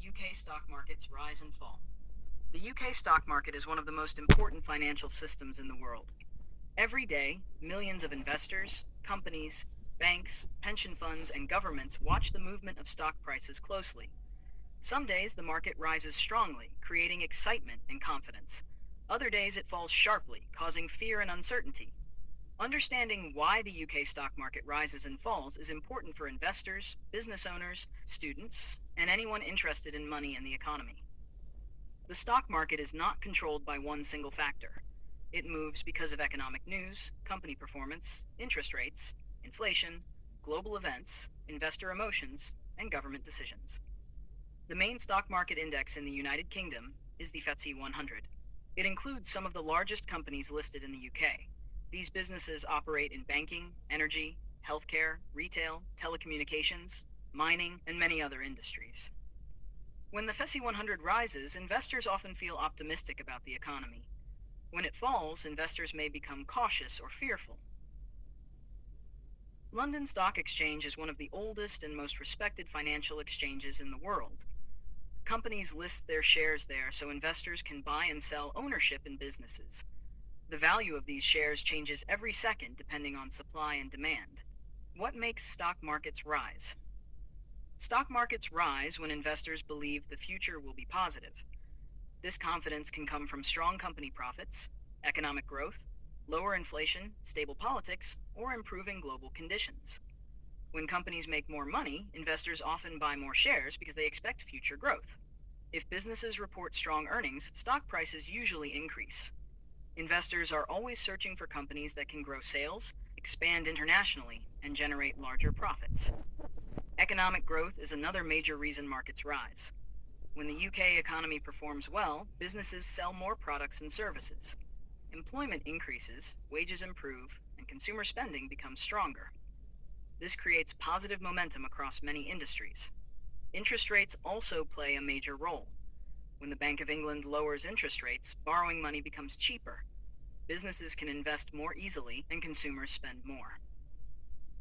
UK stock markets rise and fall. The UK stock market is one of the most important financial systems in the world. Every day, millions of investors, companies, banks, pension funds, and governments watch the movement of stock prices closely. Some days the market rises strongly, creating excitement and confidence. Other days it falls sharply, causing fear and uncertainty. Understanding why the UK stock market rises and falls is important for investors, business owners, students, and anyone interested in money and the economy. The stock market is not controlled by one single factor. It moves because of economic news, company performance, interest rates, inflation, global events, investor emotions, and government decisions. The main stock market index in the United Kingdom is the FTSE 100. It includes some of the largest companies listed in the UK. These businesses operate in banking, energy, healthcare, retail, telecommunications, mining, and many other industries. When the FTSE 100 rises, investors often feel optimistic about the economy. When it falls, investors may become cautious or fearful. London Stock Exchange is one of the oldest and most respected financial exchanges in the world. Companies list their shares there so investors can buy and sell ownership in businesses. The value of these shares changes every second depending on supply and demand. What makes stock markets rise? Stock markets rise when investors believe the future will be positive. This confidence can come from strong company profits, economic growth, lower inflation, stable politics, or improving global conditions. When companies make more money, investors often buy more shares because they expect future growth. If businesses report strong earnings, stock prices usually increase. Investors are always searching for companies that can grow sales, expand internationally, and generate larger profits. Economic growth is another major reason markets rise. When the UK economy performs well, businesses sell more products and services. Employment increases, wages improve, and consumer spending becomes stronger. This creates positive momentum across many industries. Interest rates also play a major role. When the Bank of England lowers interest rates, borrowing money becomes cheaper. Businesses can invest more easily and consumers spend more.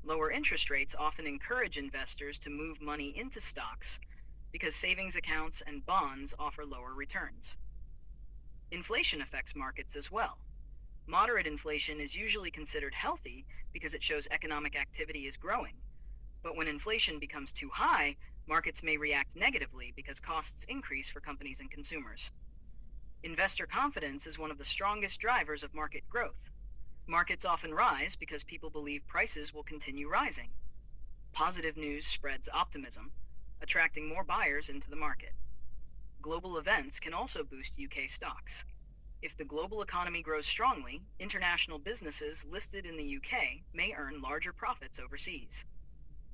Lower interest rates often encourage investors to move money into stocks because savings accounts and bonds offer lower returns. Inflation affects markets as well. Moderate inflation is usually considered healthy because it shows economic activity is growing. But when inflation becomes too high, markets may react negatively because costs increase for companies and consumers. Investor confidence is one of the strongest drivers of market growth. Markets often rise because people believe prices will continue rising. Positive news spreads optimism, attracting more buyers into the market. Global events can also boost UK stocks. If the global economy grows strongly, international businesses listed in the UK may earn larger profits overseas.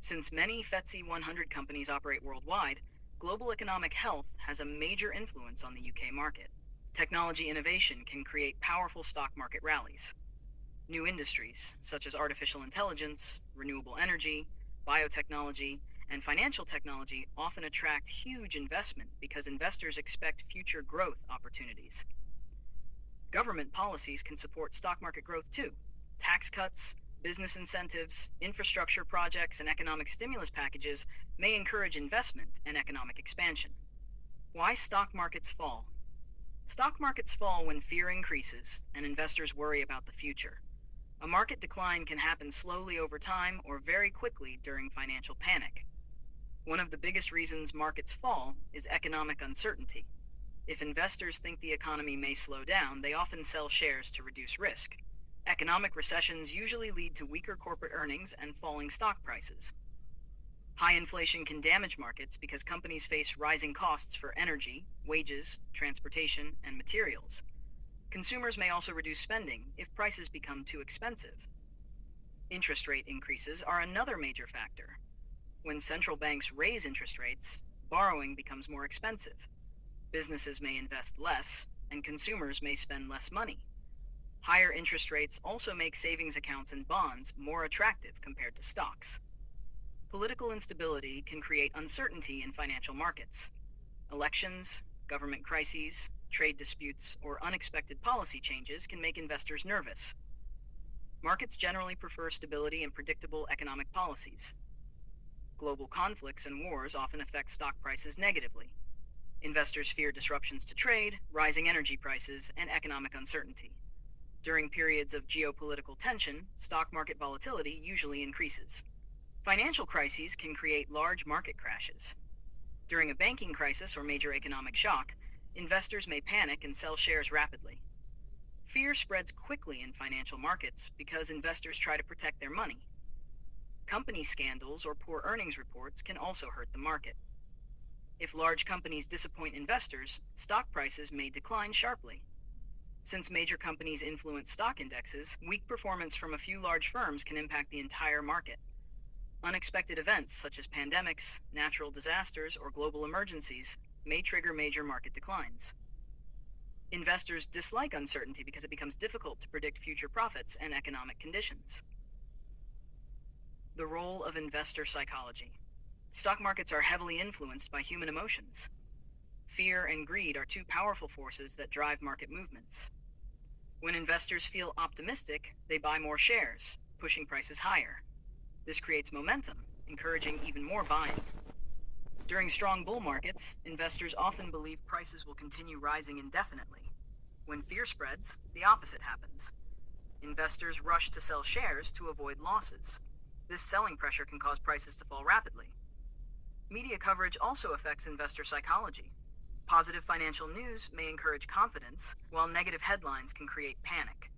Since many FTSE 100 companies operate worldwide, global economic health has a major influence on the UK market. Technology innovation can create powerful stock market rallies. New industries, such as artificial intelligence, renewable energy, biotechnology, and financial technology, often attract huge investment because investors expect future growth opportunities. Government policies can support stock market growth too. Tax cuts, business incentives, infrastructure projects, and economic stimulus packages may encourage investment and economic expansion. Why stock markets fall? Stock markets fall when fear increases and investors worry about the future. A market decline can happen slowly over time or very quickly during financial panic. One of the biggest reasons markets fall is economic uncertainty. If investors think the economy may slow down, they often sell shares to reduce risk. Economic recessions usually lead to weaker corporate earnings and falling stock prices. High inflation can damage markets because companies face rising costs for energy, wages, transportation, and materials. Consumers may also reduce spending if prices become too expensive. Interest rate increases are another major factor. When central banks raise interest rates, borrowing becomes more expensive. Businesses may invest less, and consumers may spend less money. Higher interest rates also make savings accounts and bonds more attractive compared to stocks. Political instability can create uncertainty in financial markets. Elections, government crises, trade disputes, or unexpected policy changes can make investors nervous. Markets generally prefer stability and predictable economic policies. Global conflicts and wars often affect stock prices negatively. Investors fear disruptions to trade, rising energy prices, and economic uncertainty. During periods of geopolitical tension, stock market volatility usually increases. Financial crises can create large market crashes. During a banking crisis or major economic shock, investors may panic and sell shares rapidly. Fear spreads quickly in financial markets because investors try to protect their money. Company scandals or poor earnings reports can also hurt the market. If large companies disappoint investors, stock prices may decline sharply. Since major companies influence stock indexes, weak performance from a few large firms can impact the entire market. Unexpected events such as pandemics, natural disasters, or global emergencies may trigger major market declines. Investors dislike uncertainty because it becomes difficult to predict future profits and economic conditions. The role of investor psychology. Stock markets are heavily influenced by human emotions. Fear and greed are two powerful forces that drive market movements. When investors feel optimistic, they buy more shares, pushing prices higher. This creates momentum, encouraging even more buying. During strong bull markets, investors often believe prices will continue rising indefinitely. When fear spreads, the opposite happens. Investors rush to sell shares to avoid losses. This selling pressure can cause prices to fall rapidly. Media coverage also affects investor psychology. Positive financial news may encourage confidence, while negative headlines can create panic.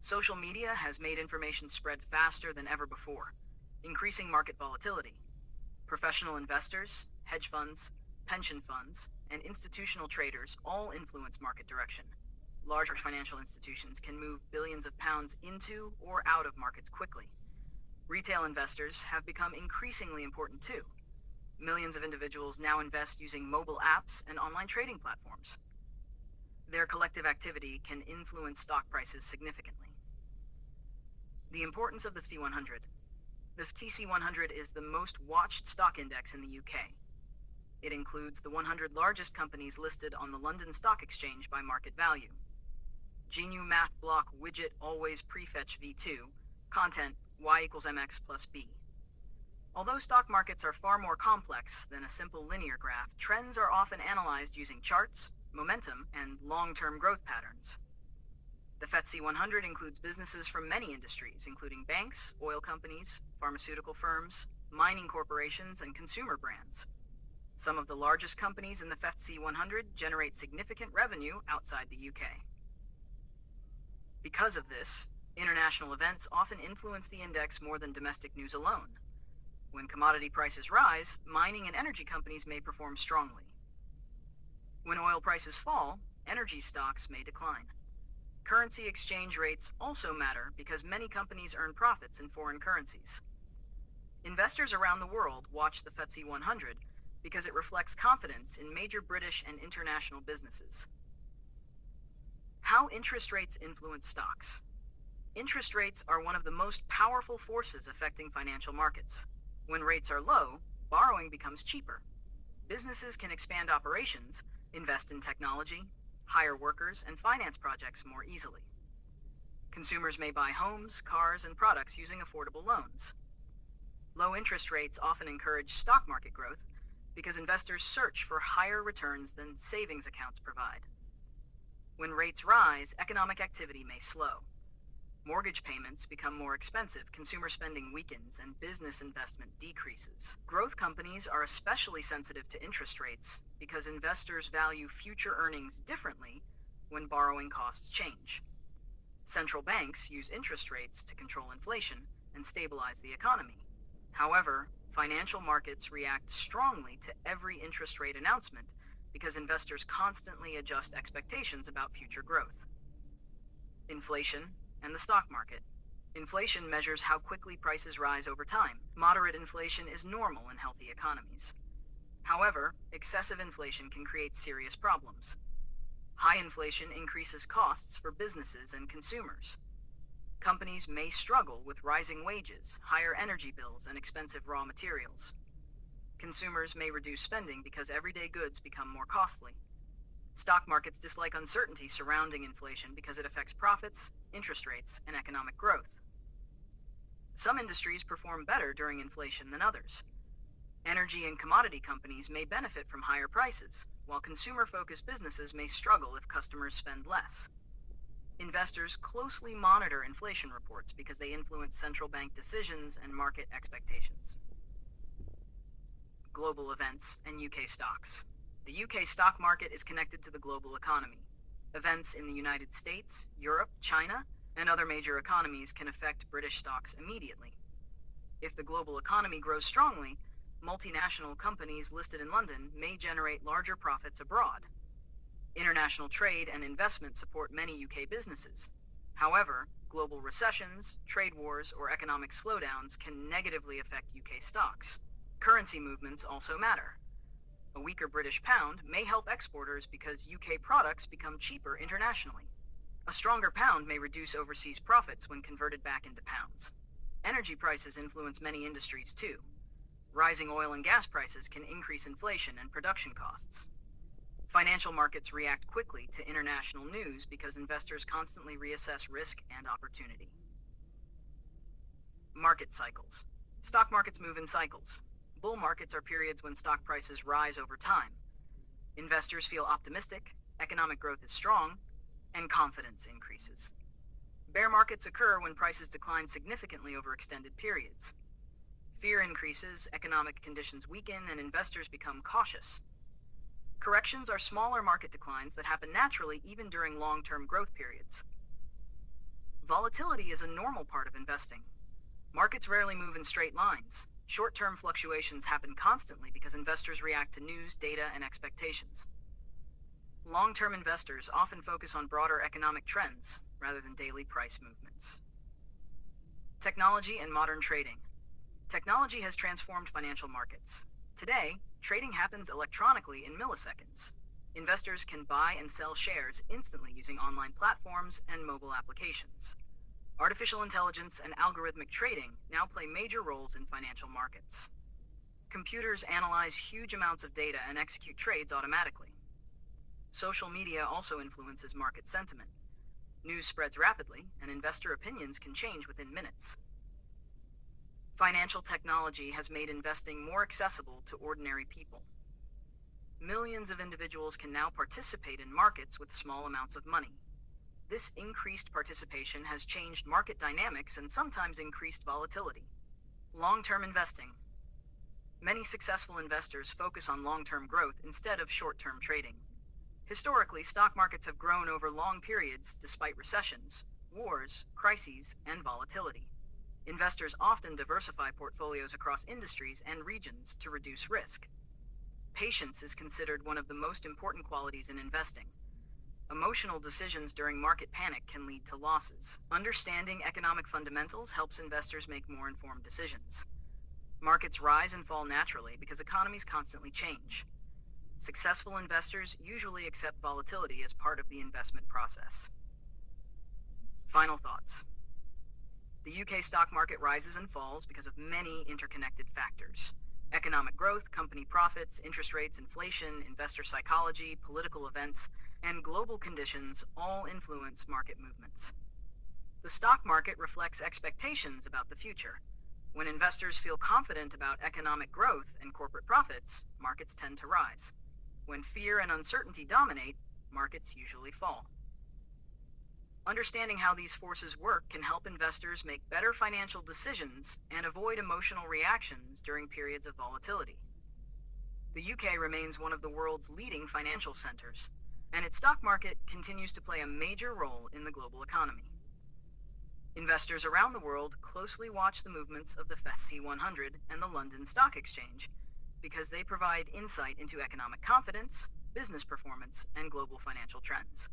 Social media has made information spread faster than ever before, increasing market volatility. Professional investors, hedge funds, pension funds, and institutional traders all influence market direction. Large financial institutions can move billions of pounds into or out of markets quickly. Retail investors have become increasingly important too. Millions of individuals now invest using mobile apps and online trading platforms. Their collective activity can influence stock prices significantly. The importance of the FTSE 100. The FTSE 100 is the most watched stock index in the UK. It includes the 100 largest companies listed on the London Stock Exchange by market value. GNU Math Block Widget Always Prefetch V2, content y equals mx plus b. Although stock markets are far more complex than a simple linear graph, trends are often analyzed using charts, momentum, and long-term growth patterns. The FTSE 100 includes businesses from many industries, including banks, oil companies, pharmaceutical firms, mining corporations, and consumer brands. Some of the largest companies in the FTSE 100 generate significant revenue outside the UK. Because of this, international events often influence the index more than domestic news alone. When commodity prices rise, mining and energy companies may perform strongly. When oil prices fall, energy stocks may decline. Currency exchange rates also matter because many companies earn profits in foreign currencies. Investors around the world watch the FTSE 100 because it reflects confidence in major British and international businesses. How interest rates influence stocks. Interest rates are one of the most powerful forces affecting financial markets. When rates are low, borrowing becomes cheaper. Businesses can expand operations, invest in technology, hire workers, and finance projects more easily. Consumers may buy homes, cars, and products using affordable loans. Low interest rates often encourage stock market growth because investors search for higher returns than savings accounts provide. When rates rise, economic activity may slow. Mortgage payments become more expensive, consumer spending weakens, and business investment decreases. Growth companies are especially sensitive to interest rates because investors value future earnings differently when borrowing costs change. Central banks use interest rates to control inflation and stabilize the economy. However, financial markets react strongly to every interest rate announcement because investors constantly adjust expectations about future growth. Inflation and the stock market. Inflation measures how quickly prices rise over time. Moderate inflation is normal in healthy economies. However, excessive inflation can create serious problems. High inflation increases costs for businesses and consumers. Companies may struggle with rising wages, higher energy bills, and expensive raw materials. Consumers may reduce spending because everyday goods become more costly. Stock markets dislike uncertainty surrounding inflation because it affects profits, interest rates, and economic growth. Some industries perform better during inflation than others. Energy and commodity companies may benefit from higher prices, while consumer-focused businesses may struggle if customers spend less. Investors closely monitor inflation reports because they influence central bank decisions and market expectations. Global events and UK stocks. The UK stock market is connected to the global economy. Events in the United States, Europe, China, and other major economies can affect British stocks immediately. If the global economy grows strongly, multinational companies listed in London may generate larger profits abroad. International trade and investment support many UK businesses. However, global recessions, trade wars, or economic slowdowns can negatively affect UK stocks. Currency movements also matter. A weaker British pound may help exporters because UK products become cheaper internationally. A stronger pound may reduce overseas profits when converted back into pounds. Energy prices influence many industries too. Rising oil and gas prices can increase inflation and production costs. Financial markets react quickly to international news because investors constantly reassess risk and opportunity. Market cycles. Stock markets move in cycles. Bull markets are periods when stock prices rise over time. Investors feel optimistic, economic growth is strong, and confidence increases. Bear markets occur when prices decline significantly over extended periods. Fear increases, economic conditions weaken, and investors become cautious. Corrections are smaller market declines that happen naturally even during long-term growth periods. Volatility is a normal part of investing. Markets rarely move in straight lines. Short-term fluctuations happen constantly because investors react to news, data, and expectations. Long-term investors often focus on broader economic trends rather than daily price movements. Technology and modern trading. Technology has transformed financial markets. Today, trading happens electronically in milliseconds. Investors can buy and sell shares instantly using online platforms and mobile applications. Artificial intelligence and algorithmic trading now play major roles in financial markets. Computers analyze huge amounts of data and execute trades automatically. Social media also influences market sentiment. News spreads rapidly, and investor opinions can change within minutes. Financial technology has made investing more accessible to ordinary people. Millions of individuals can now participate in markets with small amounts of money. This increased participation has changed market dynamics and sometimes increased volatility. Long-term investing. Many successful investors focus on long-term growth instead of short-term trading. Historically, stock markets have grown over long periods despite recessions, wars, crises, and volatility. Investors often diversify portfolios across industries and regions to reduce risk. Patience is considered one of the most important qualities in investing. Emotional decisions during market panic can lead to losses. Understanding economic fundamentals helps investors make more informed decisions. Markets rise and fall naturally because economies constantly change. Successful investors usually accept volatility as part of the investment process. Final thoughts. The UK stock market rises and falls because of many interconnected factors. Economic growth, company profits, interest rates, inflation, investor psychology, political events, and global conditions all influence market movements. The stock market reflects expectations about the future. When investors feel confident about economic growth and corporate profits, markets tend to rise. When fear and uncertainty dominate, markets usually fall. Understanding how these forces work can help investors make better financial decisions and avoid emotional reactions during periods of volatility. The UK remains one of the world's leading financial centers, and its stock market continues to play a major role in the global economy. Investors around the world closely watch the movements of the FTSE 100 and the London Stock Exchange because they provide insight into economic confidence, business performance, and global financial trends.